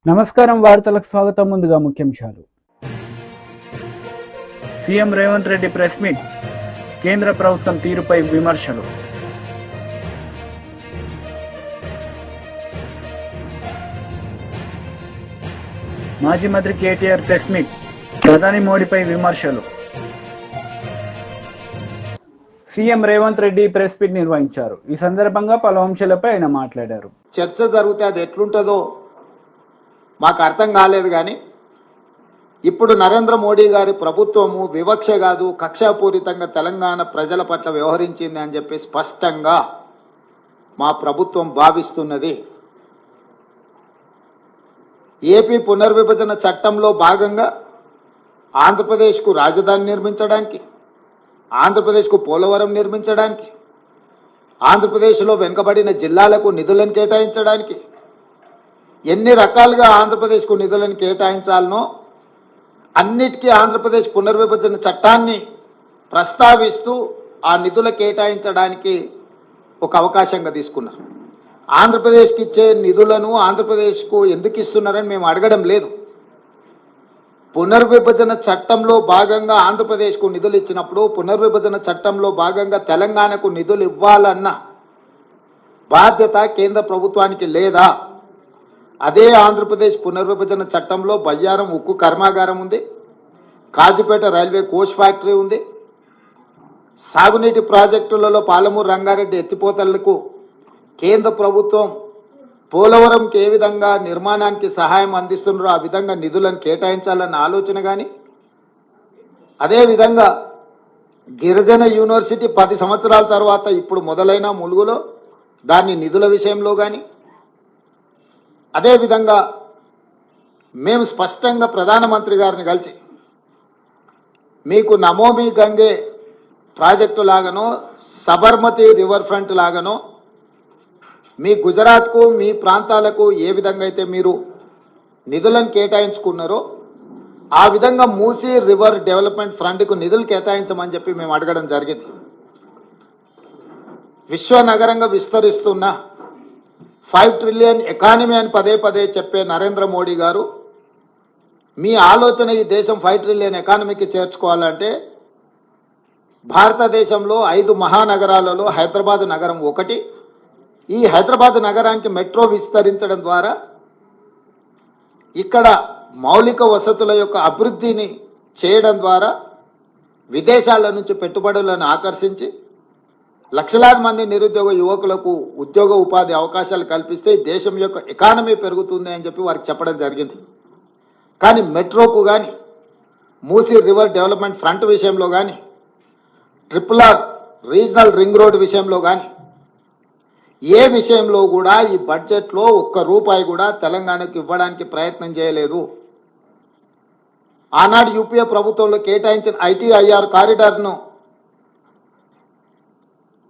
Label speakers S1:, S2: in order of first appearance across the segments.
S1: నమస్కారం వార్తలకు స్వాగతం. ముందుగా ముఖ్యాంశాలు.
S2: CM Revanth Reddy press meet, కేంద్ర ప్రభుత్వం తీరుపై విమర్శలు. మాజీ మంత్రి కేటీఆర్ ప్రెస్ మీట్, ప్రధాని మోడీపై విమర్శలు. CM Revanth Reddy press meet నిర్వహించారు. ఈ సందర్భంగా పలు అంశాలపై ఆయన మాట్లాడారు.
S3: చర్చ జరిగితే అది ఎట్లుంటుందో మాకు అర్థం కాలేదు. కానీ ఇప్పుడు నరేంద్ర మోడీ గారి ప్రభుత్వము వివక్ష కాదు, కక్షాపూరితంగా తెలంగాణ ప్రజల పట్ల వ్యవహరించింది అని చెప్పి స్పష్టంగా మా ప్రభుత్వం భావిస్తున్నది. ఏపీ పునర్విభజన చట్టంలో భాగంగా ఆంధ్రప్రదేశ్కు రాజధాని నిర్మించడానికి, ఆంధ్రప్రదేశ్కు పోలవరం నిర్మించడానికి, ఆంధ్రప్రదేశ్లో వెనుకబడిన జిల్లాలకు నిధులను కేటాయించడానికి, ఎన్ని రకాలుగా ఆంధ్రప్రదేశ్కు నిధులను కేటాయించాలనో అన్నిటికీ ఆంధ్రప్రదేశ్ పునర్విభజన చట్టాన్ని ప్రస్తావిస్తూ ఆ నిధులు కేటాయించడానికి ఒక అవకాశంగా తీసుకున్నారు. ఆంధ్రప్రదేశ్కి ఇచ్చే నిధులను ఆంధ్రప్రదేశ్కు ఎందుకు ఇస్తున్నారని మేము అడగడం లేదు. పునర్విభజన చట్టంలో భాగంగా ఆంధ్రప్రదేశ్కు నిధులు ఇచ్చినప్పుడు పునర్విభజన చట్టంలో భాగంగా తెలంగాణకు నిధులు ఇవ్వాలన్న బాధ్యత కేంద్ర ప్రభుత్వానికి లేదా? అదే ఆంధ్రప్రదేశ్ పునర్విభజన చట్టంలో బయ్యారం ఉక్కు కర్మాగారం ఉంది, కాజీపేట రైల్వే కోచ్ ఫ్యాక్టరీ ఉంది, సాగునీటి ప్రాజెక్టులలో పాలమూరు రంగారెడ్డి ఎత్తిపోతలకు కేంద్ర ప్రభుత్వం పోలవరంకి ఏ విధంగా నిర్మాణానికి సహాయం అందిస్తున్నారో ఆ విధంగా నిధులను కేటాయించాలన్న ఆలోచన కానీ, అదేవిధంగా గిరిజన యూనివర్సిటీ 10 సంవత్సరాల తర్వాత ఇప్పుడు మొదలైన ములుగులో దాని నిధుల విషయంలో కానీ, అదేవిధంగా మేము స్పష్టంగా ప్రధానమంత్రి గారిని కలిసి మీకు నమోమి గంగే ప్రాజెక్టు లాగానో సబర్మతి రివర్ ఫ్రంట్ లాగానో మీ గుజరాత్కు మీ ప్రాంతాలకు ఏ విధంగా అయితే మీరు నిధులను కేటాయించుకున్నారో ఆ విధంగా మూసీ రివర్ డెవలప్మెంట్ ఫ్రంట్కు నిధులు కేటాయించమని చెప్పి మేము అడగడం జరిగింది. విశ్వనగరంగా విస్తరిస్తున్న 5 ట్రిలియన్ ఎకానమీ అని పదే పదే చెప్పే నరేంద్ర మోడీ గారు మీ ఆలోచన ఈ దేశం 5 ట్రిలియన్ ఎకానమీకి చేర్చుకోవాలంటే భారతదేశంలో 5 మహానగరాలలో హైదరాబాద్ నగరం ఒకటి. ఈ హైదరాబాద్ నగరానికి మెట్రో విస్తరించడం ద్వారా ఇక్కడ మౌలిక వసతుల యొక్క అభివృద్ధిని చేయడం ద్వారా విదేశాల నుంచి పెట్టుబడులను ఆకర్షించి లక్షలాది మంది నిరుద్యోగ యువకులకు ఉద్యోగ ఉపాధి అవకాశాలు కల్పిస్తే దేశం యొక్క ఎకానమీ పెరుగుతుంది అని చెప్పి వారికి చెప్పడం జరిగింది. కానీ మెట్రోకు కానీ, మూసీ రివర్ డెవలప్మెంట్ ఫ్రంట్ విషయంలో కానీ, RRR రీజనల్ రింగ్ రోడ్ విషయంలో కానీ ఏ విషయంలో కూడా ఈ బడ్జెట్లో ఒక్క రూపాయి కూడా తెలంగాణకు ఇవ్వడానికి ప్రయత్నం చేయలేదు. ఆనాడు యూపీఏ ప్రభుత్వంలో కేటాయించిన ITIR కారిడార్ను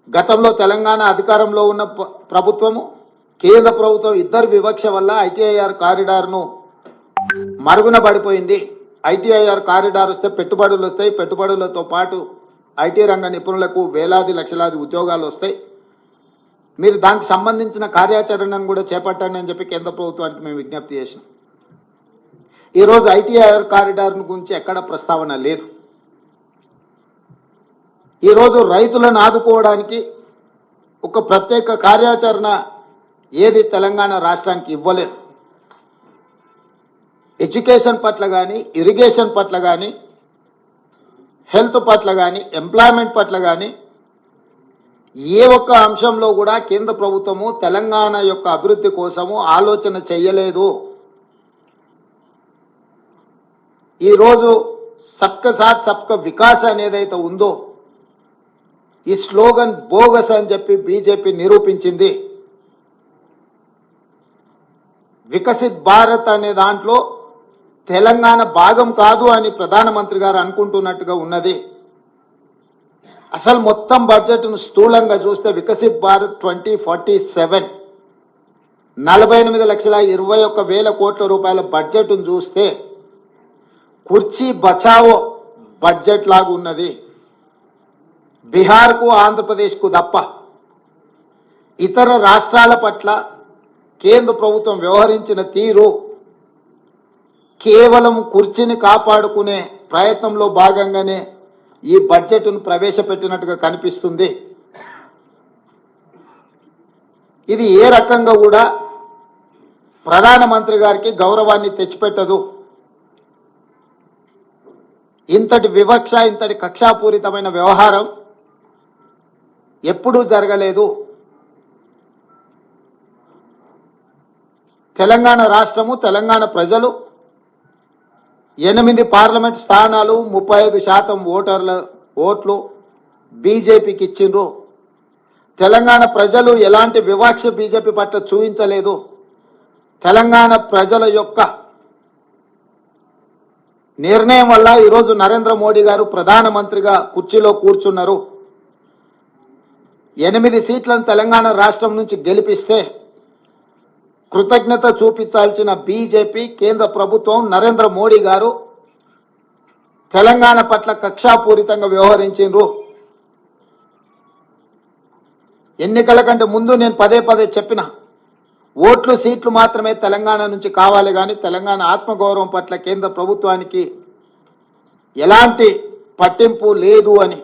S3: గతంలో తెలంగాణ అధికారంలో ఉన్న ప్రభుత్వము, కేంద్ర ప్రభుత్వం ఇద్దరు వివక్ష వల్ల ITIR కారిడార్ను మరుగున పడిపోయింది. ITIR కారిడార్ వస్తే పెట్టుబడులు వస్తాయి, పెట్టుబడులతో పాటు IT రంగ నిపుణులకు వేలాది లక్షలాది ఉద్యోగాలు వస్తాయి. మీరు దానికి సంబంధించిన కార్యాచరణను కూడా చేపట్టండి అని చెప్పి కేంద్ర ప్రభుత్వానికి మేము విజ్ఞప్తి చేసినాం. ఈరోజు ITIR కారిడార్ గురించి ఎక్కడ ప్రస్తావన లేదు. ఈరోజు రైతులను ఆదుకోవడానికి ఒక ప్రత్యేక కార్యాచరణ ఏది తెలంగాణ రాష్ట్రానికి ఇవ్వలేదు. ఎడ్యుకేషన్ పట్ల కానీ, ఇరిగేషన్ పట్ల కానీ, హెల్త్ పట్ల కానీ, ఎంప్లాయ్మెంట్ పట్ల కానీ ఏ ఒక్క అంశంలో కూడా కేంద్ర ప్రభుత్వము తెలంగాణ యొక్క అభివృద్ధి కోసము ఆలోచన చెయ్యలేదు. ఈరోజు సబ్కా సాత్ సబ్కా వికాస్ అనేదైతే ఉందో ఈ స్లోగన్ బోగస్ అని చెప్పి బీజేపీ నిరూపించింది. వికసిత్ భారత్ అనే దాంట్లో తెలంగాణ భాగం కాదు అని ప్రధానమంత్రి గారు అనుకుంటున్నట్టుగా ఉన్నది. అసలు మొత్తం బడ్జెట్ను స్థూలంగా చూస్తే వికసిత్ భారత్ 2047 48,21,000 కోట్ల రూపాయల బడ్జెట్ను చూస్తే కుర్చీ బచావో బడ్జెట్ లాగా ఉన్నది. బీహార్కు ఆంధ్రప్రదేశ్కు తప్ప ఇతర రాష్ట్రాల పట్ల కేంద్ర ప్రభుత్వం వ్యవహరించిన తీరు కేవలం కుర్చీని కాపాడుకునే ప్రయత్నంలో భాగంగానే ఈ బడ్జెట్ను ప్రవేశపెట్టినట్టుగా కనిపిస్తుంది. ఇది ఏ రకంగా కూడా ప్రధానమంత్రి గారికి గౌరవాన్ని తెచ్చిపెట్టదు. ఇంతటి వివక్ష, ఇంతటి కక్షాపూరితమైన వ్యవహారం ఎప్పుడూ జరగలేదు. తెలంగాణ రాష్ట్రము, తెలంగాణ ప్రజలు 8 పార్లమెంట్ స్థానాలు, 35% ఓట్లు బీజేపీకి ఇచ్చిండ్రు. తెలంగాణ ప్రజలు ఎలాంటి వివక్ష బీజేపీ పట్ల చూపించలేదు. తెలంగాణ ప్రజల యొక్క నిర్ణయం వల్ల ఈరోజు నరేంద్ర మోడీ గారు ప్రధానమంత్రిగా కుర్చీలో కూర్చున్నారు. 8 సీట్లను తెలంగాణ రాష్ట్రం నుంచి గెలిపిస్తే కృతజ్ఞత చూపించాల్సిన బీజేపీ, కేంద్ర ప్రభుత్వం, నరేంద్ర మోడీ గారు తెలంగాణ పట్ల కక్షాపూరితంగా వ్యవహరించిండ్రు. ఎన్నికల కంటే ముందు నేను పదే చెప్పిన, ఓట్లు సీట్లు మాత్రమే తెలంగాణ నుంచి కావాలి కానీ తెలంగాణ ఆత్మగౌరవం పట్ల కేంద్ర ప్రభుత్వానికి ఎలాంటి పట్టింపు లేదు అని.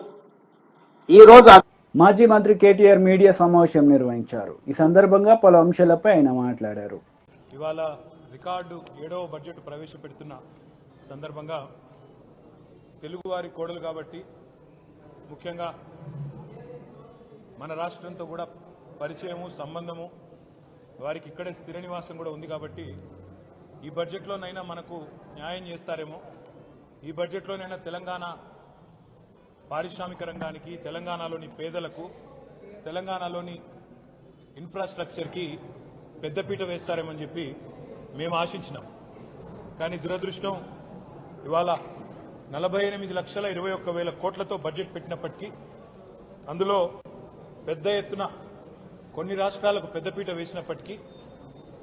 S3: ఈరోజు
S2: మాజీ మంత్రి కేటీఆర్ మీడియా సమావేశం నిర్వహించారు. ఈ సందర్భంగా పలు అంశాలపై ఆయన మాట్లాడారు.
S4: ఇవాళ రికార్డు 7వ బడ్జెట్ ప్రవేశపెడుతున్న సందర్భంగా తెలుగువారి కోడలు కాబట్టి ముఖ్యంగా మన రాష్ట్రంతో కూడా పరిచయము, సంబంధము, వారికి ఇక్కడే స్థిర నివాసం కూడా ఉంది కాబట్టి ఈ బడ్జెట్లోనైనా మనకు న్యాయం చేస్తారేమో, ఈ బడ్జెట్లోనైనా తెలంగాణ పారిశ్రామిక రంగానికి, తెలంగాణలోని పేదలకు, తెలంగాణలోని ఇన్ఫ్రాస్ట్రక్చర్కి పెద్దపీట వేస్తారేమని చెప్పి మేము ఆశించినాం. కానీ దురదృష్టం ఇవాళ 48,21,000 కోట్లతో బడ్జెట్ పెట్టినప్పటికీ అందులో పెద్ద ఎత్తున కొన్ని రాష్ట్రాలకు పెద్దపీట వేసినప్పటికీ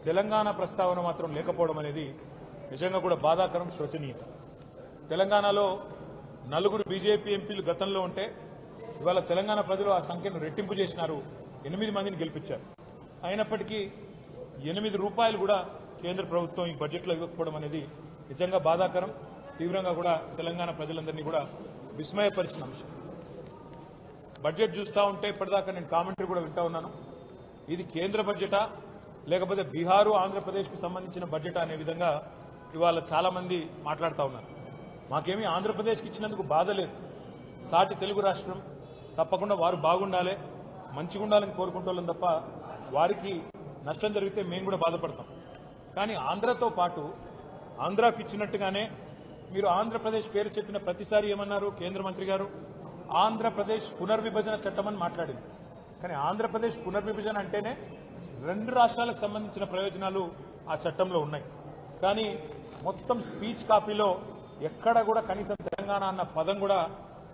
S4: తెలంగాణ ప్రస్తావన మాత్రం లేకపోవడం అనేది నిజంగా కూడా బాధాకరం, శోచనీయం. తెలంగాణలో 4 బీజేపీ ఎంపీలు గతంలో ఉంటే ఇవాళ తెలంగాణ ప్రజలు ఆ సంఖ్యను రెట్టింపు చేసినారు, 8 మందిని గెలిపించారు. అయినప్పటికీ 8 రూపాయలు కూడా కేంద్ర ప్రభుత్వం ఈ బడ్జెట్లో ఇవ్వకపోవడం అనేది నిజంగా బాధాకరం, తీవ్రంగా కూడా తెలంగాణ ప్రజలందరినీ కూడా విస్మయపరిచిన అంశం. బడ్జెట్ చూస్తూ ఉంటే ఇప్పటిదాకా నేను కామెంటరీ కూడా వింటా ఉన్నాను. ఇది కేంద్ర బడ్జెటా లేకపోతే బీహారు, ఆంధ్రప్రదేశ్కు సంబంధించిన బడ్జెటా అనే విధంగా ఇవాళ చాలా మంది మాట్లాడుతూ ఉన్నారు. మాకేమీ ఆంధ్రప్రదేశ్కి ఇచ్చినందుకు బాధ లేదు. సాటి తెలుగు రాష్ట్రం, తప్పకుండా వారు బాగుండాలి, మంచిగా ఉండాలని కోరుకుంటోళ్ళం తప్ప వారికి నష్టం జరిగితే మేము కూడా బాధపడతాం. కానీ ఆంధ్రతో పాటు ఆంధ్రాకి ఇచ్చినట్టుగానే మీరు ఆంధ్రప్రదేశ్ పేరు చెప్పిన ప్రతిసారి ఏమన్నారు కేంద్ర మంత్రి గారు? ఆంధ్రప్రదేశ్ పునర్విభజన చట్టం అని మాట్లాడింది. కానీ ఆంధ్రప్రదేశ్ పునర్విభజన అంటేనే 2 రాష్ట్రాలకు సంబంధించిన ప్రయోజనాలు ఆ చట్టంలో ఉన్నాయి. కానీ మొత్తం స్పీచ్ కాపీలో ఎక్కడ కూడా కనీసం తెలంగాణ అన్న పదం కూడా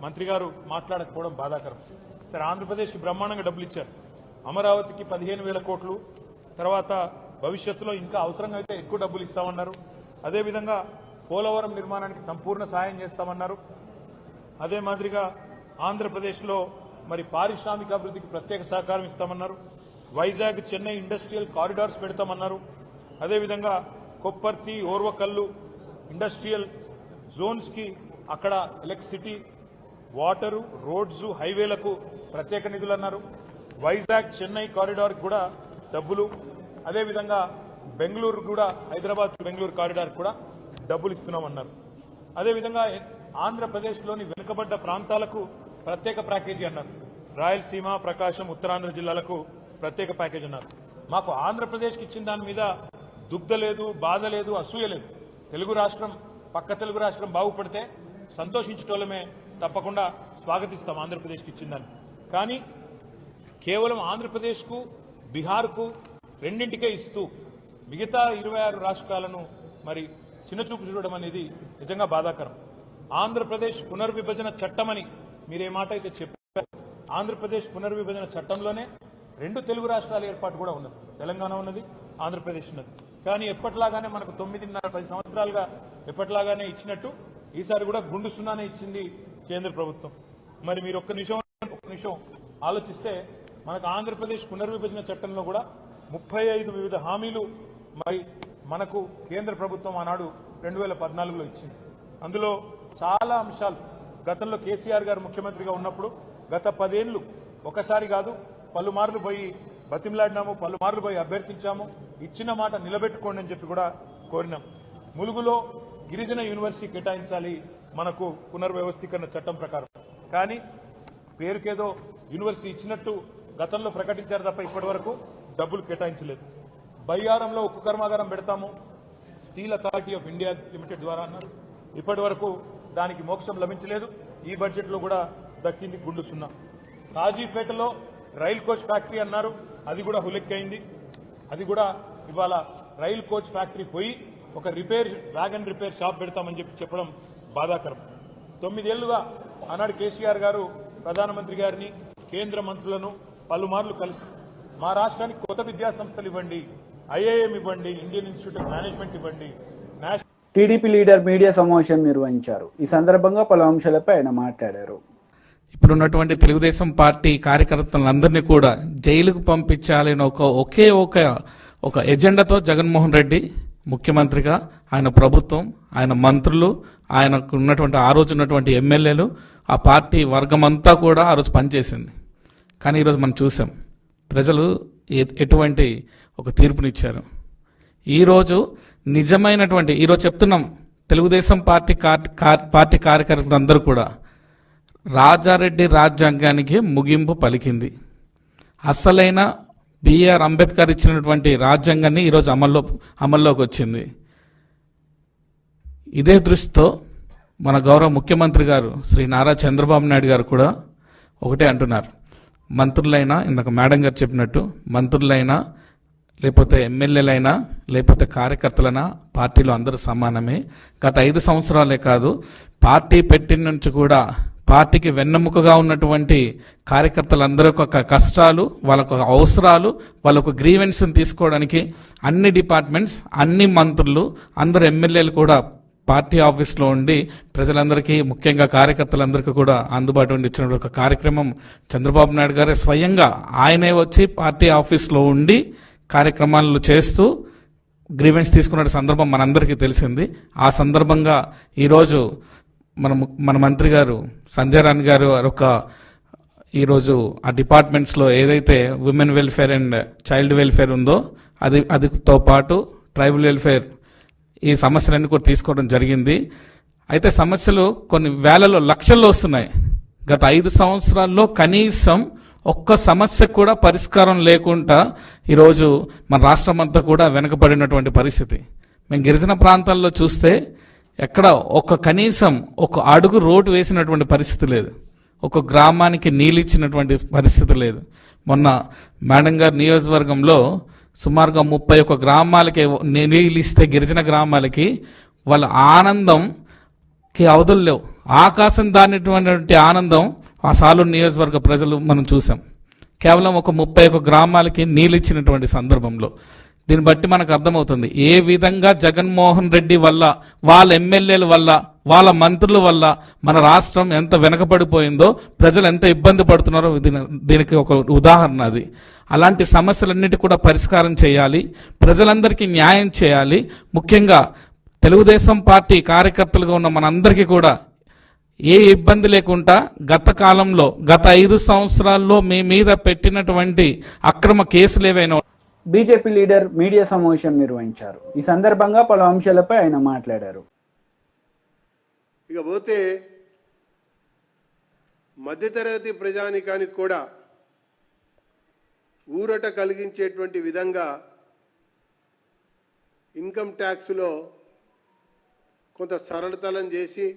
S4: మంత్రి గారు మాట్లాడకపోవడం బాధాకరం. సరే, ఆంధ్రప్రదేశ్కి బ్రహ్మాండంగా డబ్బులు ఇచ్చారు. అమరావతికి 15,000 కోట్లు, తర్వాత భవిష్యత్తులో ఇంకా అవసరంగా అయితే ఎక్కువ డబ్బులు ఇస్తామన్నారు. అదేవిధంగా పోలవరం నిర్మాణానికి సంపూర్ణ సాయం చేస్తామన్నారు. అదే మాదిరిగా ఆంధ్రప్రదేశ్లో మరి పారిశ్రామిక అభివృద్ధికి ప్రత్యేక సహకారం ఇస్తామన్నారు. వైజాగ్, చెన్నై ఇండస్ట్రియల్ కారిడార్స్ పెడతామన్నారు. అదేవిధంగా కొప్పర్తి, ఓర్వకల్లు ఇండస్ట్రియల్ జోన్స్కి అక్కడ ఎలక్ట్రిసిటీ, వాటరు, రోడ్స్, హైవేలకు ప్రత్యేక నిధులు అన్నారు. వైజాగ్ చెన్నై కారిడార్ కూడా డబ్బులు. అదేవిధంగా బెంగళూరు కూడా, హైదరాబాద్ బెంగళూరు కారిడార్ కూడా డబ్బులు ఇస్తున్నామన్నారు. అదేవిధంగా ఆంధ్రప్రదేశ్లోని వెనుకబడ్డ ప్రాంతాలకు ప్రత్యేక ప్యాకేజీ అన్నారు. రాయలసీమ, ప్రకాశం, ఉత్తరాంధ్ర జిల్లాలకు ప్రత్యేక ప్యాకేజీ అన్నారు. మాకు ఆంధ్రప్రదేశ్కి ఇచ్చిన దాని మీద దుగ్ధ లేదు, బాధ లేదు, అసూయ లేదు. తెలుగు రాష్ట్రం, పక్క తెలుగు రాష్ట్రం బాగుపడితే సంతోషించటోళ్ళమే, తప్పకుండా స్వాగతిస్తాం ఆంధ్రప్రదేశ్కి ఇచ్చిందని. కానీ కేవలం ఆంధ్రప్రదేశ్కు, బీహార్కు రెండింటికే ఇస్తూ మిగతా 26 రాష్ట్రాలను మరి చిన్నచూపు చూడడం అనేది నిజంగా బాధాకరం. ఆంధ్రప్రదేశ్ పునర్విభజన చట్టమని మీరే మాట అయితే చెప్పారు. ఆంధ్రప్రదేశ్ పునర్విభజన చట్టంలోనే 2 తెలుగు రాష్ట్రాల ఏర్పాటు కూడా ఉన్నది. తెలంగాణ ఉన్నది, ఆంధ్రప్రదేశ్ ఉన్నది. కానీ ఎప్పట్లాగానే మనకు 9.5-10 సంవత్సరాలుగా ఎప్పట్లాగానే ఇచ్చినట్టు ఈసారి కూడా గుండు సున్నానే ఇచ్చింది కేంద్ర ప్రభుత్వం. మరి మీరు ఒక్క నిమిషం ఆలోచిస్తే మనకు ఆంధ్రప్రదేశ్ పునర్విభజన చట్టంలో కూడా 35 వివిధ హామీలు మరి మనకు కేంద్ర ప్రభుత్వం ఆనాడు 2014లో ఇచ్చింది. అందులో చాలా అంశాలు గతంలో కేసీఆర్ గారు ముఖ్యమంత్రిగా ఉన్నప్పుడు గత 10 ఏళ్లు ఒకసారి కాదు పలుమార్లు పోయి బతిమలాడినాము, పలుమార్లు పోయి అభ్యర్థించాము, ఇచ్చిన మాట నిలబెట్టుకోండి అని చెప్పి కూడా కోరినాం. ములుగులో గిరిజన యూనివర్సిటీ కేటాయించాలి మనకు పునర్వ్యవస్థీకరణ చట్టం ప్రకారం. కానీ పేరుకేదో యూనివర్సిటీ ఇచ్చినట్టు గతంలో ప్రకటించారు తప్ప ఇప్పటి వరకు డబ్బులు కేటాయించలేదు. బయ్యారంలో ఉక్కు కర్మాగారం పెడతాము steel authority of India limited ద్వారా అన్నారు. ఇప్పటి వరకు దానికి మోక్షం లభించలేదు. ఈ బడ్జెట్లో కూడా దక్కింది గుండు సున్నా. కాజీపేటలో రైల్ కోచ్ ఫ్యాక్టరీ అన్నారు, అది కూడా హులెక్కైంది. అది కూడా ఇవాళ రైల్ కోచ్ ఫ్యాక్టరీ పోయి ఒక వ్యాగన్ రిపేర్ షాప్ పెడతామని చెప్పడం బాధాకరం. 9 ఏళ్లుగా ఆనాడు కేసీఆర్ గారు ప్రధానమంత్రి గారిని కేంద్ర మంత్రులను పలుమార్లు కలిసి మా రాష్ట్రానికి కొత్త విద్యా సంస్థలు ఇవ్వండి, ఐఐఎం ఇవ్వండి, ఇండియన్ ఇన్స్టిట్యూట్ ఆఫ్ మేనేజ్మెంట్ ఇవ్వండి.
S2: టీడీపీ లీడర్ మీడియా సమావేశం నిర్వహించారు. ఈ సందర్భంగా పలు అంశాలపై ఆయన మాట్లాడారు.
S5: ఇప్పుడున్నటువంటి తెలుగుదేశం పార్టీ కార్యకర్తలందరినీ కూడా జైలుకు పంపించాలని ఒకే ఒక ఎజెండాతో జగన్మోహన్ రెడ్డి ముఖ్యమంత్రిగా, ఆయన ప్రభుత్వం, ఆయన మంత్రులు, ఆయనకు ఉన్నటువంటి ఆ రోజు ఉన్నటువంటి ఎమ్మెల్యేలు, ఆ పార్టీ వర్గం అంతా కూడా ఆ రోజు పనిచేసింది. కానీ ఈరోజు మనం చూసాం ప్రజలు ఎటువంటి ఒక తీర్పునిచ్చారు. ఈరోజు నిజమైనటువంటి ఈరోజు చెప్తున్నాం తెలుగుదేశం పార్టీ కార్యకర్తలందరూ కూడా రాజారెడ్డి రాజ్యాంగానికి ముగింపు పలికింది. అసలైన బిఆర్ అంబేద్కర్ ఇచ్చినటువంటి రాజ్యాంగాన్ని ఈరోజు అమల్లోకి వచ్చింది. ఇదే దృష్టితో మన గౌరవ ముఖ్యమంత్రి గారు శ్రీ నారా చంద్రబాబు నాయుడు గారు కూడా ఒకటే అంటున్నారు. మంత్రులైనా, ఇందాక మేడం గారు చెప్పినట్టు, మంత్రులైనా లేకపోతే ఎమ్మెల్యేలైనా లేకపోతే కార్యకర్తలైనా పార్టీలో అందరూ సమానమే. గత 5 సంవత్సరాలే కాదు, పార్టీ పెట్టిన నుంచి కూడా పార్టీకి వెన్నెముకగా ఉన్నటువంటి కార్యకర్తలందరూ ఒక కష్టాలు, వాళ్ళకు అవసరాలు, వాళ్ళకు గ్రీవెన్స్ని తీసుకోవడానికి అన్ని డిపార్ట్మెంట్స్, అన్ని మంత్రులు, అందరు ఎమ్మెల్యేలు కూడా పార్టీ ఆఫీస్లో ఉండి ప్రజలందరికీ, ముఖ్యంగా కార్యకర్తలందరికీ కూడా అందుబాటు ఉండి ఇచ్చిన ఒక కార్యక్రమం చంద్రబాబు నాయుడు గారే స్వయంగా ఆయనే వచ్చి పార్టీ ఆఫీస్లో ఉండి కార్యక్రమాలు చేస్తూ గ్రీవెన్స్ తీసుకున్న సందర్భం మనందరికీ తెలిసింది. ఆ సందర్భంగా ఈరోజు మన మంత్రి గారు సంజయ్ రాణి గారు ఈరోజు ఆ డిపార్ట్మెంట్స్లో ఏదైతే women welfare and child welfare ఉందో అదితో పాటు ట్రైబల్ వెల్ఫేర్ ఈ సమస్యలన్నీ కూడా తీసుకోవడం జరిగింది. అయితే సమస్యలు కొన్ని వేలలో లక్షల్లో వస్తున్నాయి. గత 5 సంవత్సరాల్లో కనీసం ఒక్క సమస్య కూడా పరిష్కారం లేకుండా ఈరోజు మన రాష్ట్రం అంతా కూడా వెనుకబడినటువంటి పరిస్థితి. మేము గిరిజన ప్రాంతాల్లో చూస్తే ఎక్కడ కనీసం ఒక అడుగు రోడ్డు వేసినటువంటి పరిస్థితి లేదు. ఒక గ్రామానికి నీళ్ళు ఇచ్చినటువంటి పరిస్థితి లేదు. మొన్న మేడం గారి నియోజకవర్గంలో సుమారుగా 31 గ్రామాలకి నీళ్ళు ఇస్తే గిరిజన గ్రామాలకి వాళ్ళ ఆనందంకి అవధులు లేవు. ఆకాశం దానిటువంటి ఆనందం ఆ సాలూరు నియోజకవర్గ ప్రజలు మనం చూసాం. కేవలం ఒక 31 గ్రామాలకి నీళ్ళు ఇచ్చినటువంటి సందర్భంలో దీన్ని బట్టి మనకు అర్థమవుతుంది ఏ విధంగా జగన్మోహన్ రెడ్డి వల్ల, వాళ్ళ ఎమ్మెల్యేల వల్ల, వాళ్ళ మంత్రుల వల్ల మన రాష్ట్రం ఎంత వెనకబడిపోయిందో, ప్రజలు ఎంత ఇబ్బంది పడుతున్నారో దీనికి ఒక ఉదాహరణ అది. అలాంటి సమస్యలన్నిటి కూడా పరిష్కారం చేయాలి, ప్రజలందరికీ న్యాయం చేయాలి. ముఖ్యంగా తెలుగుదేశం పార్టీ కార్యకర్తలుగా ఉన్న మనందరికీ కూడా ఏ ఇబ్బంది లేకుండా గత కాలంలో గత 5 సంవత్సరాల్లో మీ మీద పెట్టినటువంటి అక్రమ కేసులు ఏవైనా
S2: బీజేపీ లీడర్ మీడియా సమావేశం నిర్వహించారు. ఈ సందర్భంగా పలు అంశాలపై ఆయన మాట్లాడారు.
S6: ఇక పోతే మధ్యతరగతి ప్రజానికానికి కూడా ఊరట కలిగించేటువంటి విధంగా ఇన్కమ్ ట్యాక్స్లో కొంత సరళతరం చేసి,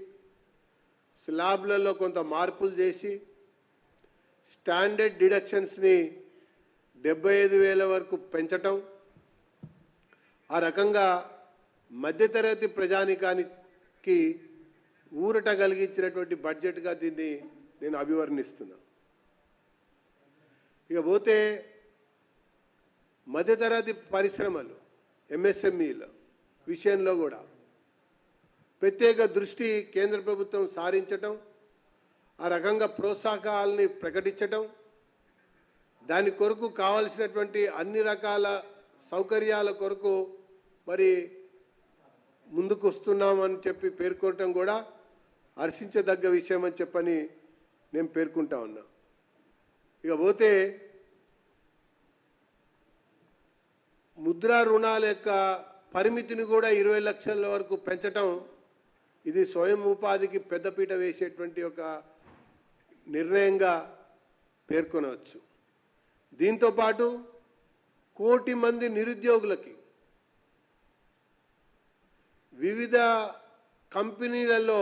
S6: స్లాబ్లలో కొంత మార్పులు చేసి, స్టాండర్డ్ డిడక్షన్స్ని 75,000 వరకు పెంచటం, ఆ రకంగా మధ్యతరగతి ప్రజానికానికి ఊరట కలిగించినటువంటి బడ్జెట్గా దీన్ని నేను అభివర్ణిస్తున్నా. ఇక పోతే మధ్యతరగతి పరిశ్రమలు, ఎంఎస్ఎంఈల విషయంలో కూడా ప్రత్యేక దృష్టి కేంద్ర ప్రభుత్వం సారించటం, ఆ రకంగా ప్రోత్సాహకాలని ప్రకటించటం, దాని కొరకు కావాల్సినటువంటి అన్ని రకాల సౌకర్యాల కొరకు మరి ముందుకు వస్తున్నామని చెప్పి పేర్కొనటం కూడా హర్షించదగ్గ విషయం అని చెప్పని నేను పేర్కొంటా ఉన్నా. ఇక పోతే ముద్రా రుణాల యొక్క పరిమితిని కూడా 20 లక్షల వరకు పెంచటం ఇది స్వయం ఉపాధికి పెద్దపీట వేసేటువంటి ఒక నిర్ణయంగా పేర్కొనవచ్చు. దీంతోపాటు 1 కోటి మంది నిరుద్యోగులకి వివిధ కంపెనీలలో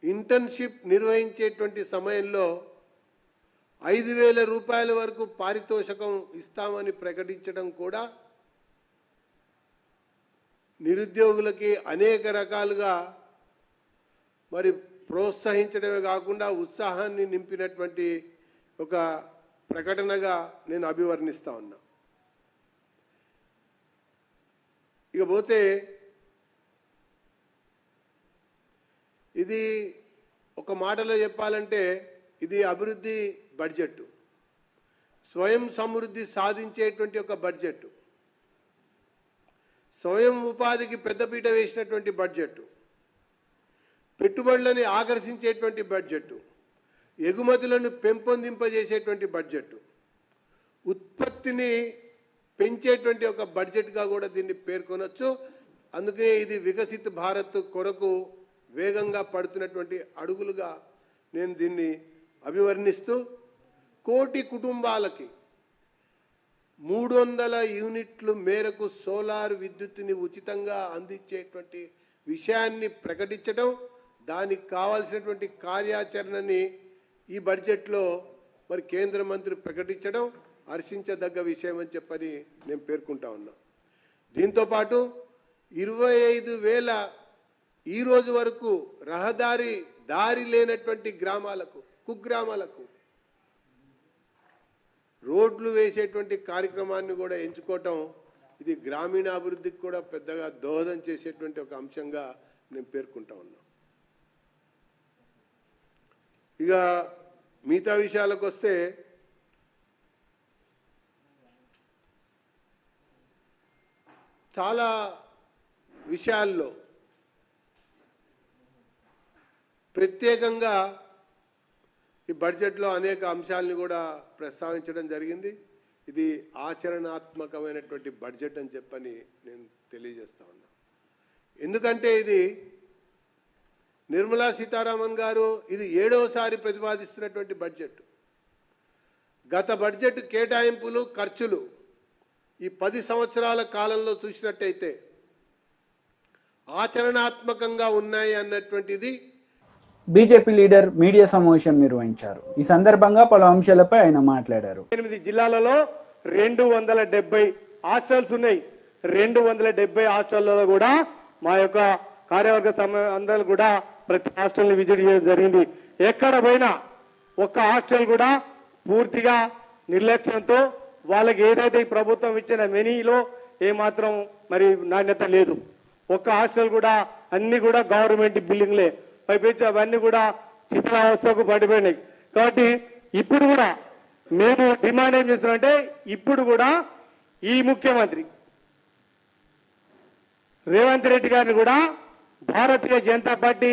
S6: ఇంటర్న్షిప్ నిర్వహించేటువంటి సమయంలో 5,000 రూపాయల వరకు పారితోషికం ఇస్తామని ప్రకటించడం కూడా నిరుద్యోగులకి అనేక రకాలుగా మరి ప్రోత్సహించడమే కాకుండా ఉత్సాహాన్ని నింపినటువంటి ఒక ప్రకటనగా నేను అభివర్ణిస్తా ఉన్నా. ఇకపోతే ఇది ఒక మాటలో చెప్పాలంటే ఇది అభివృద్ధి బడ్జెట్, స్వయం సమృద్ధి సాధించేటువంటి ఒక బడ్జెట్, స్వయం ఉపాధికి పెద్దపీట వేసినటువంటి బడ్జెట్, పెట్టుబడులని ఆకర్షించేటువంటి బడ్జెట్, ఎగుమతులను పెంపొందింపజేసేటువంటి బడ్జెట్, ఉత్పత్తిని పెంచేటువంటి ఒక బడ్జెట్గా కూడా దీన్ని పేర్కొనవచ్చు. అందుకే ఇది వికసిత్ భారత్ కొరకు వేగంగా పడుతున్నటువంటి అడుగులుగా నేను దీన్ని అభివర్ణిస్తూ 1 కోటి కుటుంబాలకి 300 యూనిట్లు మేరకు సోలార్ విద్యుత్తుని ఉచితంగా అందించేటువంటి విషయాన్ని ప్రకటించడం, దానికి కావాల్సినటువంటి కార్యాచరణని ఈ బడ్జెట్లో మరి కేంద్ర మంత్రి ప్రకటించడం హర్షించదగ్గ విషయం అని చెప్పని నేను పేర్కొంటా ఉన్నా. దీంతోపాటు 25,000 ఈ రోజు వరకు దారి లేనటువంటి గ్రామాలకు, కుగ్రామాలకు రోడ్లు వేసేటువంటి కార్యక్రమాన్ని కూడా ఎంచుకోవటం ఇది గ్రామీణాభివృద్ధికి కూడా పెద్దగా దోహదం చేసేటువంటి ఒక అంశంగా నేను పేర్కొంటా ఉన్నా. ఇక మిగతా విషయాలకు వస్తే చాలా విషయాల్లో ప్రత్యేకంగా ఈ బడ్జెట్లో అనేక అంశాలను కూడా ప్రస్తావించడం జరిగింది. ఇది ఆచరణాత్మకమైనటువంటి బడ్జెట్ అని చెప్పని నేను తెలియజేస్తా ఉన్నా. ఎందుకంటే ఇది నిర్మలా సీతారామన్ గారు ఇది 7వసారి ప్రతిపాదిస్తున్నటువంటి బడ్జెట్. గత బడ్జెట్ కేటాయింపులు, ఖర్చులు ఈ 10 సంవత్సరాల కాలంలో చూసినట్టయితే ఆచరణాత్మకంగా ఉన్నాయి అన్నటువంటిది
S2: బీజేపీ లీడర్ మీడియా సమావేశం నిర్వహించారు. ఈ సందర్భంగా పలు అంశాలపై ఆయన మాట్లాడారు.
S7: 8 జిల్లాలలో 270 హాస్టల్స్ ఉన్నాయి. 270 హాస్టళ్లలో కూడా మా యొక్క కార్యవర్గ అందరూ కూడా ప్రతి హాస్టల్ని విజిట్ చేయడం జరిగింది. ఎక్కడ పోయినా ఒక్క హాస్టల్ కూడా పూర్తిగా నిర్లక్ష్యంతో వాళ్ళకి ఏదైతే ఈ ప్రభుత్వం ఇచ్చిన మెనీలో ఏమాత్రం మరి నాణ్యత లేదు. ఒక్క హాస్టల్ కూడా అన్ని కూడా గవర్నమెంట్ బిల్డింగ్లే, పైపెచ్చి అవన్నీ కూడా శిథిలావస్థకు పడిపోయినాయి. కాబట్టి ఇప్పుడు కూడా మేము డిమాండ్ ఏం చేస్తున్నామంటే ఇప్పుడు కూడా ఈ ముఖ్యమంత్రి రేవంత్ రెడ్డి గారిని కూడా భారతీయ జనతా పార్టీ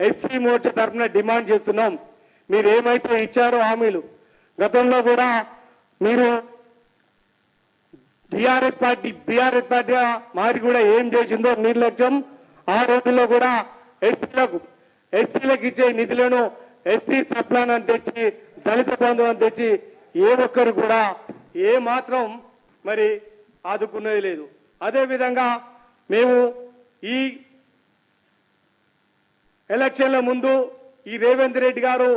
S7: ఎస్సీ మోర్చా తరఫున డిమాండ్ చేస్తున్నాం. మీరు ఏమైతే ఇచ్చారో హామీలు గతంలో కూడా మీరు బీఆర్ఎస్ పార్టీ మారి కూడా ఏం చేసిందో నిర్లక్ష్యం. ఆ రోజుల్లో కూడా ఎస్సీలకు ఇచ్చే నిధులను ఎస్సీ సప్లాన్ అని తెచ్చి, దళిత బంధు అని తెచ్చి ఏ ఒక్కరు కూడా ఏ మాత్రం మరి ఆదుకున్నది లేదు. అదేవిధంగా మేము ఈ ఎలక్షన్ల ముందు ఈ రేవంత్ రెడ్డి గారు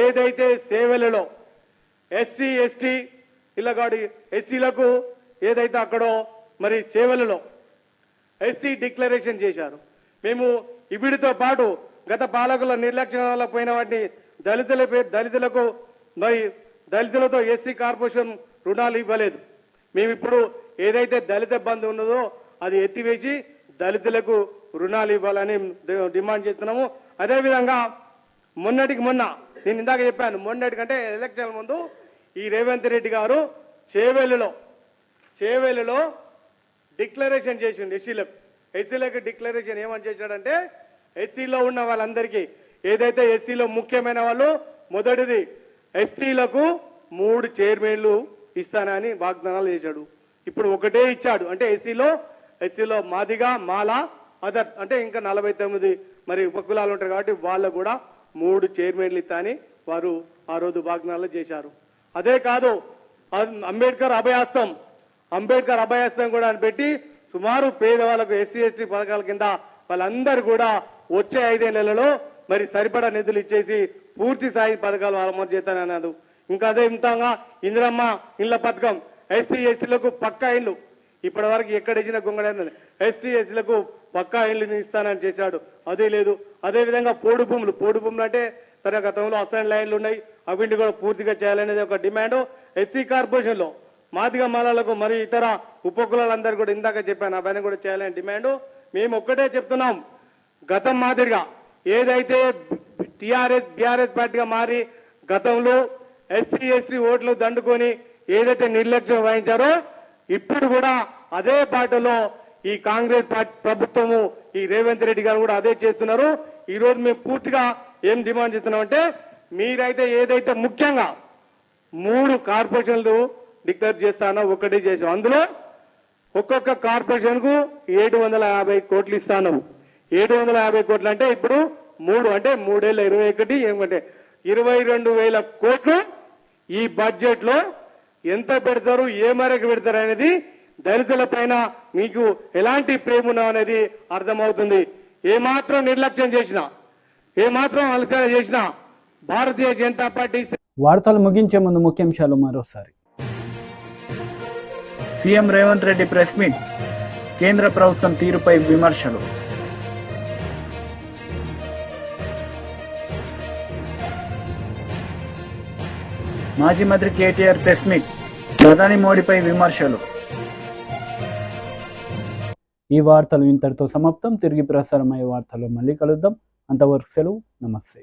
S7: ఏదైతే సేవలలో ఎస్సీ ఎస్టీ ఇళ్ళగాడి ఎస్సీలకు ఏదైతే అక్కడో మరి సేవలలో ఎస్సీ డిక్లరేషన్ చేశారు. మేము వీటితో పాటు గత పాలకుల నిర్లక్ష్యం వల్ల పోయిన వాటిని దళితులకు మరి దళితులతో ఎస్సీ కార్పొరేషన్ రుణాలు ఇవ్వలేదు. మేము ఇప్పుడు ఏదైతే దళిత బంధు ఉన్నదో అది ఎత్తివేసి దళితులకు రుణాలు ఇవ్వాలని డిమాండ్ చేస్తున్నాము. అదేవిధంగా మొన్నటికి మొన్న నేను ఇందాక చెప్పాను, మొన్నటికంటే ఎలక్షన్ ముందు ఈ రేవంత్ రెడ్డి గారు చేవెళ్ళలో డిక్లరేషన్ చేసిండు. ఎస్సీలకు డిక్లరేషన్ ఏమని చేశాడంటే ఎస్సీలో ఉన్న వాళ్ళందరికీ ఏదైతే ఎస్సీలో ముఖ్యమైన వాళ్ళు మొదటిది ఎస్సీలకు 3 చైర్మన్లు ఇస్తానని వాగ్దానాలు చేశాడు. ఇప్పుడు ఒకటే ఇచ్చాడు. అంటే ఎస్సీలో మాదిగా మాల అదర్ అంటే ఇంకా 49 మరి ఉపకులాలు ఉంటారు కాబట్టి వాళ్ళకు కూడా 3 చైర్మన్లు ఇస్తానని వారు ఆ రోజు వాగ్దానాలు చేశారు. అదే కాదు అంబేద్కర్ అభయాస్తం కూడా అని పెట్టి సుమారు పేదవాళ్ళకు ఎస్సీ ఎస్టీ పథకాల కింద వాళ్ళందరూ కూడా వచ్చే 5 నెలలలో మరి సరిపడా నిధులు ఇచ్చేసి పూర్తి స్థాయి పథకాలు అమలు చేస్తానన్నారు. ఇంకా అదే విధంగా ఇందిరమ్మ ఇళ్ల పథకం ఎస్సీ ఎస్టీలకు పక్కా ఇళ్ళు ఇప్పటి వరకు ఎక్కడ ఇచ్చిన గొంగడైనది ఎస్టీ ఎస్టీలకు పక్కా ఇళ్ళు ఇస్తానని చేశాడు. అదే లేదు. అదే విధంగా పోడు భూములు అంటే తన గతంలో అసైన్ లైన్లు ఉన్నాయి, అవింటి కూడా పూర్తిగా చేయాలనేది ఒక డిమాండ్. ఎస్సీ కార్పొరేషన్లో మాదిగా మాలలకు మరి ఇతర ఉపకులాలందరూ కూడా ఇందాక చెప్పాను అవన్నీ కూడా చేయాలని డిమాండ్. మేము ఒక్కటే చెప్తున్నాం, గతం మాదిరిగా ఏదైతే బీఆర్ఎస్ పార్టీగా మారి గతంలో ఎస్సీ ఎస్టీ ఓట్లు దండుకొని ఏదైతే నిర్లక్ష్యం వహించారో ఇప్పుడు కూడా అదే పార్టీలో ఈ కాంగ్రెస్ ప్రభుత్వము ఈ రేవంత్ రెడ్డి గారు కూడా అదే చేస్తున్నారు. ఈ రోజు మేము పూర్తిగా ఏం డిమాండ్ చేస్తున్నాం అంటే మీరైతే ఏదైతే ముఖ్యంగా 3 కార్పొరేషన్లు డిక్లేర్ చేస్తానో ఒకటి చేసాం. అందులో ఒక్కొక్క కార్పొరేషన్ కు 750 కోట్లు ఇస్తాను. 750 కోట్లు అంటే ఇప్పుడు 3 అంటే 3 ఏళ్ళ 21 ఏమంటే 22,000 కోట్లు ఈ బడ్జెట్ లో ఎంత పెడతారు, ఏ మేరకు పెడతారు అనేది దళితుల పైన మీకు ఎలాంటి ప్రేమ ఉన్నా అనేది అర్థమవుతుంది. ఏమాత్రం నిర్లక్ష్యం చేసినా, ఏమాత్రం అలసట చేసినా భారతీయ జనతా పార్టీ.
S1: వార్తలు ముగించే ముందు ముఖ్యాంశాలు మరోసారి.
S2: CM Revanth Reddy press meet, కేంద్ర ప్రభుత్వం తీరుపై విమర్శలు. మాజీ మంత్రి కేటీఆర్ ప్రెస్ మీట్, ప్రధాని మోడీపై విమర్శలు.
S1: ఈ వార్తలు ఇంతటితో సమాప్తం. తిరిగి ప్రసారమయ్యే వార్తలు మళ్ళీ కలుద్దాం. అంతవరకు సెలవు. నమస్తే.